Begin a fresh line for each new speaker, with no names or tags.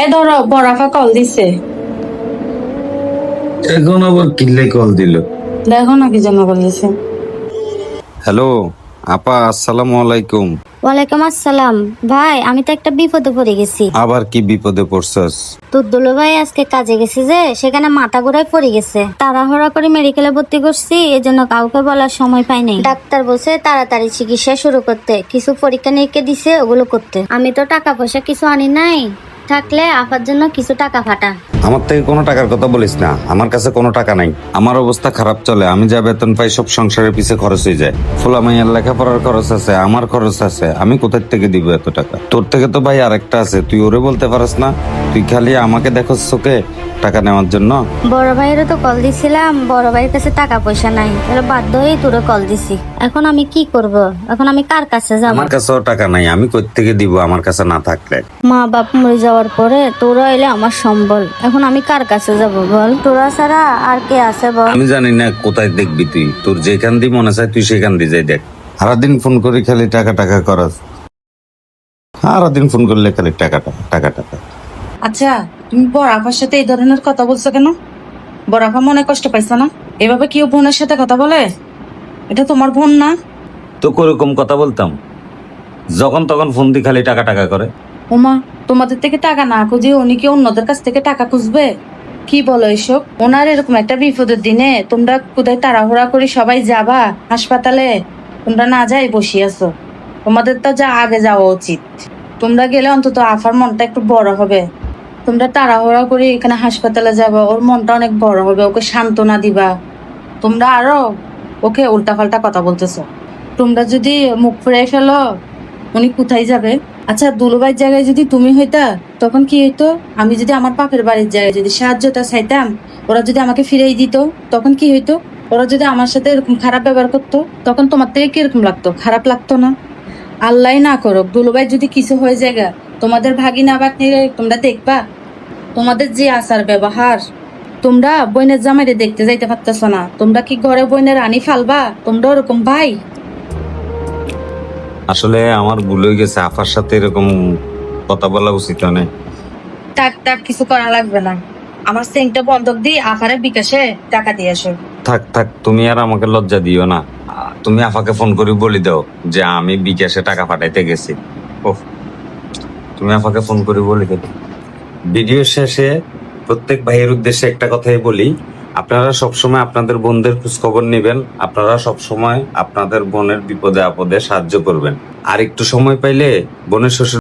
এই ধরো বড়াফা কল দিছে।
এখন আবার কিল্লে কল দিল।
দেখো না কি জন্য কল দিছে।
হ্যালো আপা, আসসালামু আলাইকুম।
ওয়ালাইকুম আসসালাম। ভাই, আমি তো একটা বিপদে পড়ে গেছি।
আবার কি বিপদে পড়ছস?
তোর দুলো ভাই আজকে কাজে গেছে যে, সেখানে মাথা ঘুরায় পড়ে গেছে। তাড়াহুড়া করে মেডিকেলে ভর্তি করছি, এজন্য কাউকে বলার সময় পাই নাই। ডাক্তার বলছে তাড়াতাড়ি চিকিৎসা শুরু করতে, কিছু পরীক্ষা নিরীক্ষা দিছে ওগুলো করতে। আমি তো টাকা পয়সা কিছু আনি নাই, থাকলে আপার জন্য কিছু টাকা ফাটা।
আমার থেকে কোনো টাকার কথা বলিস না, আমার কাছে কোনো টাকা নাই। আমার অবস্থা খারাপ চলে, আমি যা বেতন পাই সব সংসারের পিছে খরচ হয়ে যায়। ফুলা মাইয়ার লেখাপড়ার খরচ আছে, আমার খরচ আছে, আমি কোথার থেকে দিব এত টাকা? তোর থেকে তো ভাই আরেকটা আছে, তুই ওরে বলতে পারস না? তুই খালি আমাকে দেখোস চোখে টাকা নেওয়ার জন্য।
বড় ভাইয়েরও তো কল দিছিলাম, বড় ভাইয়ের কাছে টাকা পয়সা নাই, এরা বাধ্য হয়ে তোরে কল দিছি। এখন আমি কি করব? এখন আমি কার কাছে যাব?
আমার কাছেও টাকা নাই, আমি কই থেকে দিব আমার কাছে না থাকলে?
মা বাপ মরে যাওয়ার পরে তোরা এলে আমার সম্বল, এখন আমি কার কাছে যাব বল? তোরা ছাড়া আর কে আছে বল?
আমি জানি না কোথায় দেখবি তুই, তোর যেখান দিয়ে মনে চায় তুই সেখান দিয়ে যাই দেখ। সারাদিন ফোন করি খালি টাকা টাকা করস, সারাদিন ফোন করলে খালি টাকা টাকা টাকা টাকা।
আচ্ছা, তুমি বড়াফার সাথে এই ধরনের কথা বলছো কেন? বড়াফা মনে কষ্ট পাইছো না? এভাবে কেউ বোনের সাথে কথা বলে? এটা তোমার বোন না?
তো কোরকম কথা বলতাম, যখন তখন ফোন দিয়ে খালি টাকা টাকা করে।
ওমা, তোমাদের থেকে টাকা না খুঁজে উনি কি অন্যদের কাছ থেকে টাকা খুঁজবে? কি বলো এসব? ওনার এরকম একটা বিপদের দিনে তোমরা কোথায় তাড়াহুড়া করে সবাই যাবা হাসপাতালে, তোমরা না যাই বসে আছো। তোমাদের তো যা আগে যাওয়া উচিত। তোমরা গেলে অন্তত আফার মনটা একটু বড় হবে। তোমরা তাড়াহুড়া করে এখানে হাসপাতালে যাবা, ওর মনটা অনেক বড় হবে, ওকে সান্ত্বনা দিবা। তোমরা আরো ওকে উল্টাপাল্টা কথা বলতেছো। তোমরা যদি মুখ ফুরাই ফেলো, উনি কোথায় যাবে? আচ্ছা, দুলোবাইয়ের জায়গায় যদি তুমি হইতা তখন কি হইতো? আমি যদি আমার বাপের বাড়ির জায়গায় যদি সাহায্যটা চাইতাম, ওরা যদি আমাকে ফিরিয়ে দিত, তখন কি হইতো? ওরা যদি আমার সাথে এরকম খারাপ ব্যবহার করতো, তখন তোমার থেকে কিরকম লাগতো? খারাপ লাগতো না? আল্লাহ না করুক দুলোবাই যদি কিছু হয়ে যায়, তোমাদের ভাগিনা বাগনিরে তোমরা দেখবা? তোমাদের যে আচার ব্যবহার, তোমরা বইনের জামাইরে দেখতে যাইতে পারতেছ না, তোমরা কি ঘরে বইনের রানী ফালবা? তোমরা ওরকম ভাই?
আসলে আমার ভুল হয়ে গেছে, আফার সাথে এরকম কথা বলা উচিত নয়।
টাক টাক কিছু করা লাগবে না। আমার সিংটা বন্ধক দিয়ে আফারে বিকাশে টাকা দিয়ে আসো।
থাক থাক, তুমি আর আমাকে লজ্জা দিও না। তুমি আফাকে ফোন করে বলি দাও যে আমি বিকাশে টাকা পাঠাইতে গেছি। ওহ, তুমি আফাকে ফোন করে বলি দাও। ভিডিও শেষে প্রত্যেক ভাইয়ের উদ্দেশ্যে একটা কথাই বলি, আপনারা সবসময় আপনাদের বোনদের খোঁজ খবর নেবেন, আপনারা সবসময় আপনাদের বোনের বিপদে আপদে সাহায্য করবেন। আর একটু সময় পাইলে বোনের শ্বশুর